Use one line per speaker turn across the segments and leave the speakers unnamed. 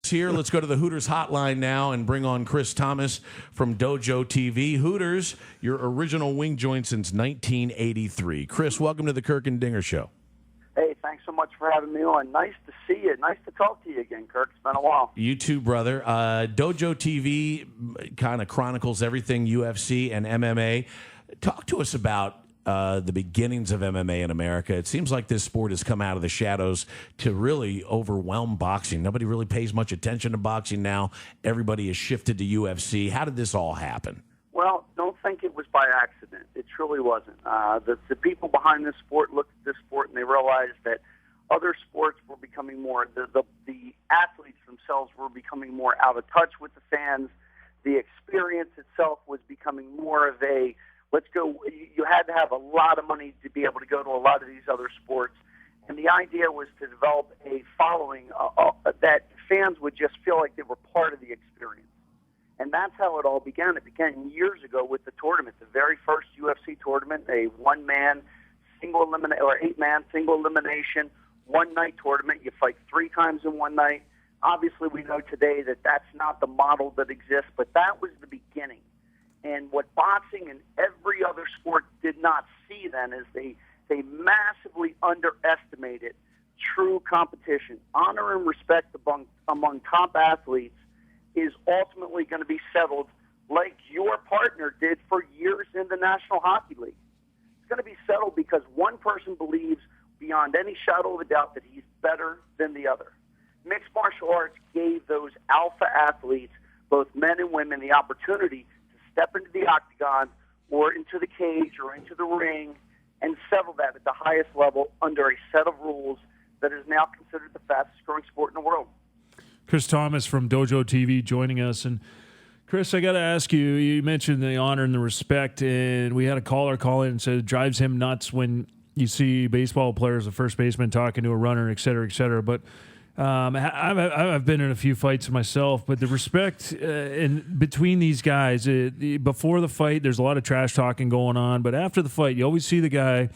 Here, let's go to the Hooters hotline now and bring on Chris Thomas from Dojo TV. Hooters, your original wing joint since 1983. Chris, welcome to the Kirk and Dinger Show.
Hey, thanks so much for having me on. Nice to see you. Nice to talk to you again, Kirk. It's been a while.
You too, brother. Dojo TV kind of chronicles everything UFC and MMA. Talk to us about the beginnings of MMA in America. It seems like this sport has come out of the shadows to really overwhelm boxing. Nobody really pays much attention to boxing now. Everybody has shifted to UFC. How did this all happen?
Well, don't think it was by accident. It truly wasn't. The people behind this sport looked at this sport and they realized that other sports were becoming more, the athletes themselves were becoming more out of touch with the fans. The experience itself was becoming more of a, let's go, you had to have a lot of money to be able to go to a lot of these other sports. And the idea was to develop a following that fans would just feel like they were part of the experience. And that's how it all began. It began years ago with the tournament, the very first UFC tournament, a one-man, single elimination, or eight-man, single elimination, one-night tournament. You fight 3 times in one night. Obviously, we know today that that's not the model that exists, but that was the beginning. And what boxing and every other sport did not see then is they massively underestimated true competition. Honor and respect among top athletes is ultimately going to be settled like your partner did for years in the National Hockey League. It's going to be settled because one person believes beyond any shadow of a doubt that he's better than the other. Mixed martial arts gave those alpha athletes, both men and women, the opportunity to step into the octagon or into the cage or into the ring and settle that at the highest level under a set of rules that is now considered the fastest growing sport in the world.
Chris Thomas from Dojo TV joining us. And Chris, I got to ask you, you mentioned the honor and the respect, and we had a caller call in and said it drives him nuts when you see baseball players, a first baseman talking to a runner, et cetera, et cetera. But I've been in a few fights myself, but the respect in between these guys, before the fight, there's a lot of trash talking going on, but after the fight, you always see the guy,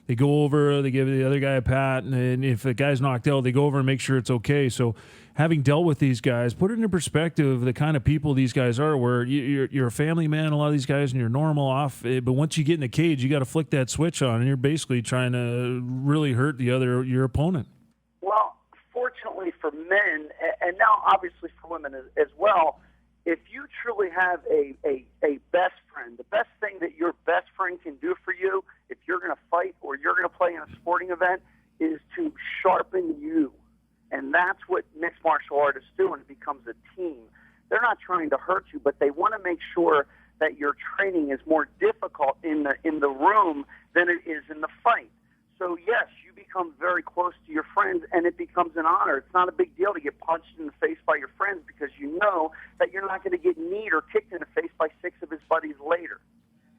they go over, they give the other guy a pat, and if the guy's knocked out, they go over and make sure it's okay. So having dealt with these guys, put it into perspective the kind of people these guys are, where you're a family man, a lot of these guys, and you're normal off, but once you get in the cage, you got to flick that switch on, and you're basically trying to really hurt your opponent.
Well, fortunately for men, and now obviously for women as well, if you truly have a best friend, the best thing that your best friend can do for you if you're going to fight or you're going to play in a sporting event is to sharpen you. And that's what mixed martial artists do, and it becomes a team. They're not trying to hurt you, but they want to make sure that your training is more difficult in the room than it is in the fight. So, yes, you become very close to your friends, and it becomes an honor. It's not a big deal to get punched in the face by your friends because you know that you're not going to get kneed or kicked in the face by 6 of his buddies later.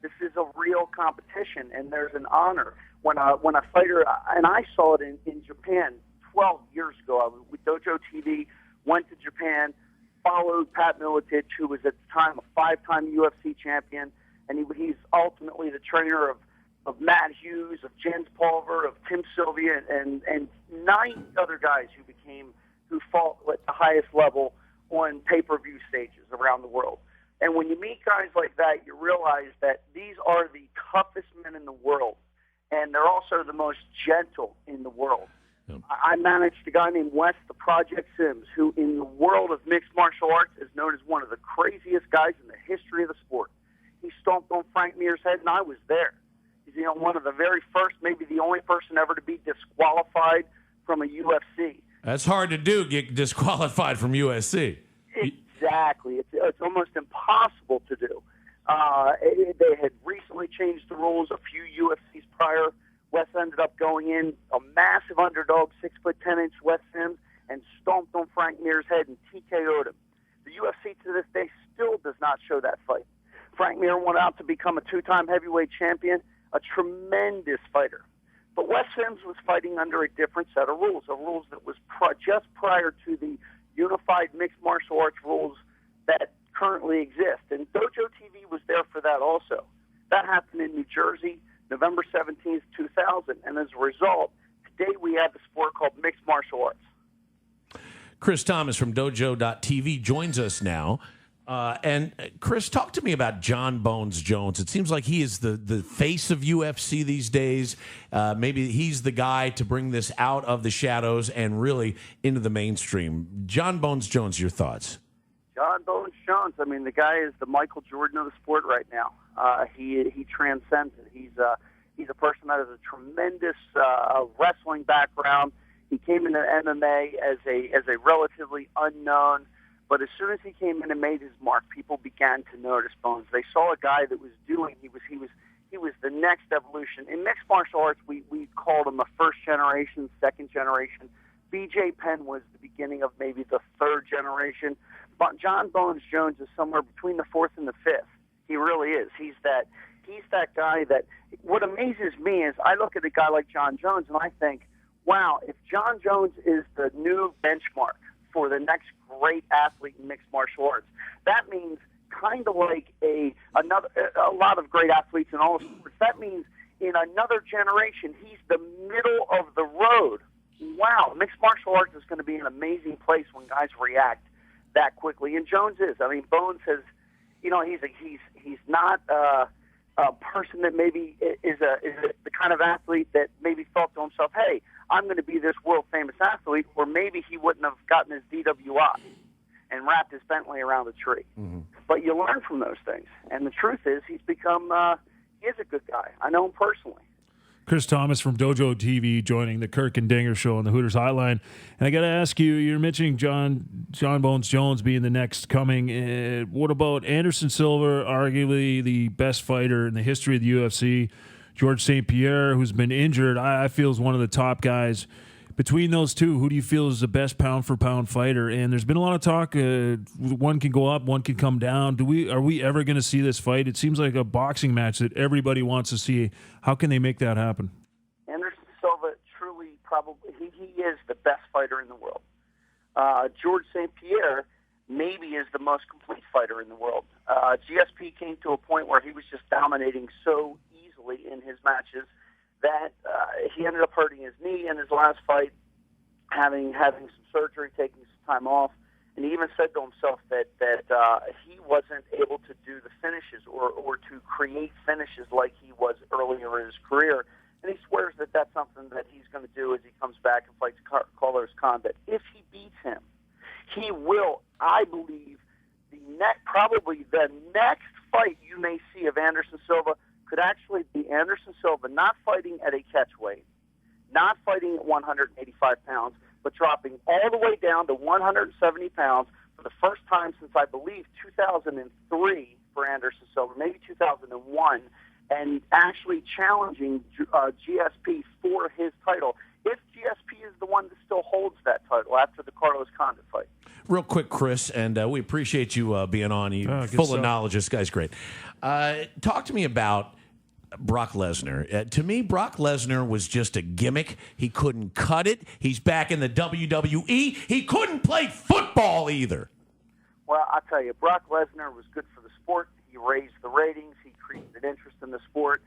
This is a real competition, and there's an honor. When a fighter, and I saw it in Japan 12 years ago, I was with Dojo TV, went to Japan, followed Pat Miletich, who was at the time a 5-time UFC champion, and he's ultimately the trainer of Matt Hughes, of Jens Pulver, of Tim Sylvia, and 9 other guys who fought at the highest level on pay-per-view stages around the world. And when you meet guys like that, you realize that these are the toughest men in the world, and they're also the most gentle in the world. Yep. I managed a guy named Wes the Project Sims, who in the world of mixed martial arts is known as one of the craziest guys in the history of the sport. He stomped on Frank Mir's head, and I was there. He's one of the very first, maybe the only person ever to be disqualified from a UFC.
That's hard to do, get disqualified from UFC.
Exactly. It's almost impossible to do. They had recently changed the rules a few UFCs prior. Wes ended up going in, a massive underdog, 6'10" Wes Sims, and stomped on Frank Mir's head and TKO'd him. The UFC to this day still does not show that fight. Frank Mir went out to become a 2-time heavyweight champion, a tremendous fighter. But Wes Sims was fighting under a different set of rules, a rules that was just prior to the unified mixed martial arts rules that currently exist. And Dojo TV was there for that also. That happened in New Jersey, November 17th, 2000. And as a result, today we have a sport called mixed martial arts.
Chris Thomas from Dojo.tv joins us now. And Chris, talk to me about John Bones Jones. It seems like he is the face of UFC these days. Maybe he's the guy to bring this out of the shadows and really into the mainstream. John Bones Jones, your thoughts?
John Bones Jones. I mean, the guy is the Michael Jordan of the sport right now. He transcends it. He's a person that has a tremendous wrestling background. He came into MMA as a relatively unknown, but as soon as he came in and made his mark, people began to notice Bones. They saw a guy that was doing. He was the next evolution in mixed martial arts. We called him a first generation, second generation. B.J. Penn was the beginning of maybe the third generation. But John Bones Jones is somewhere between the fourth and the fifth. He really is. He's that guy that. What amazes me is I look at a guy like John Jones and I think, wow, if John Jones is the new benchmark for the next great athlete in mixed martial arts, that means kind of like a lot of great athletes in all sports. That means in another generation, he's the middle of the road. Wow, mixed martial arts is going to be an amazing place when guys react that quickly. And Jones is. I mean, Bones has, he's not a person that maybe is the kind of athlete that maybe thought to himself, hey, I'm going to be this world famous athlete, or maybe he wouldn't have gotten his DWI and wrapped his Bentley around a tree. Mm-hmm. But you learn from those things. And the truth is he's become, he is a good guy. I know him personally.
Chris Thomas from Dojo TV joining the Kirk and Dinger show on the Hooters Hotline. And I got to ask you, you're mentioning John Bones Jones being the next coming. What about Anderson Silva, arguably the best fighter in the history of the UFC? George St. Pierre, who's been injured, I feel is one of the top guys. Between those two, who do you feel is the best pound-for-pound fighter? And there's been a lot of talk. One can go up, one can come down. Are we ever going to see this fight? It seems like a boxing match that everybody wants to see. How can they make that happen?
Anderson Silva truly, probably, he is the best fighter in the world. George St. Pierre maybe is the most complete fighter in the world. GSP came to a point where he was just dominating so easily in his matches that he ended up hurting his knee in his last fight, having some surgery, taking some time off, and he even said to himself that he wasn't able to do the finishes or to create finishes like he was earlier in his career. And he swears that that's something that he's going to do as he comes back and fights Carlos Khan. But if he beats him, he will, I believe, probably the next fight you may see of Anderson Silva could actually be Anderson Silva not fighting at a catch weight, not fighting at 185 pounds, but dropping all the way down to 170 pounds for the first time since, I believe, 2003 for Anderson Silva, maybe 2001, and actually challenging GSP for his title, if GSP is the one that still holds that title after the Carlos Condit fight.
Real quick, Chris, and we appreciate you being on. You're full of knowledge. This guy's great. Talk to me about Brock Lesnar. To me, Brock Lesnar was just a gimmick. He couldn't cut it. He's back in the WWE. He couldn't play football either.
Well, I'll tell you, Brock Lesnar was good for the sport. He raised the ratings. He created interest in the sport.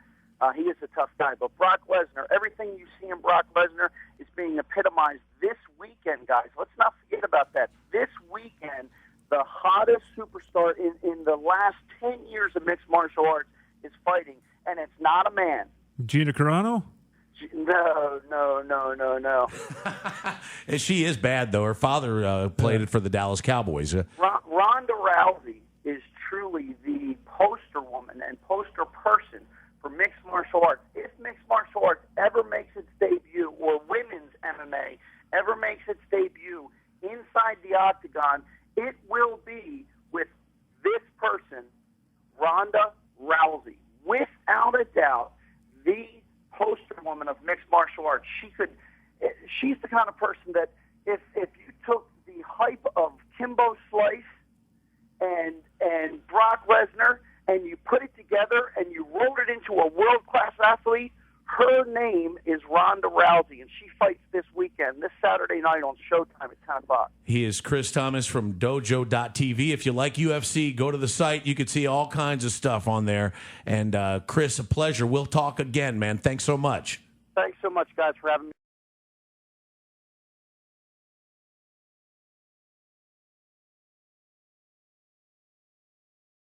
He is a tough guy. But Brock Lesnar, everything you see in Brock Lesnar is being epitomized this weekend, guys. Let's not forget about that. This weekend, the hottest superstar in the last 10 years of mixed martial arts is fighting, and it's not a man.
Gina Carano?
No.
She is bad, though. Her father played it for the Dallas Cowboys.
Ronda Rousey is truly the poster woman and poster person for mixed martial arts. If mixed martial arts ever makes its debut, or women's MMA ever makes its debut inside the octagon, it will be with this person, Ronda Rousey. Without a doubt, the poster woman of mixed martial arts. She's the kind of person that if you took the hype of Kimbo Slice and Brock Lesnar and you put it together and you rolled it into a world-class athlete, her name is Ronda Rousey, and she fights this weekend, this Saturday night on Showtime at 10 o'clock.
He is Chris Thomas from Dojo.tv. If you like UFC, go to the site. You can see all kinds of stuff on there. And Chris, a pleasure. We'll talk again, man. Thanks so much.
Thanks so much, guys, for having me.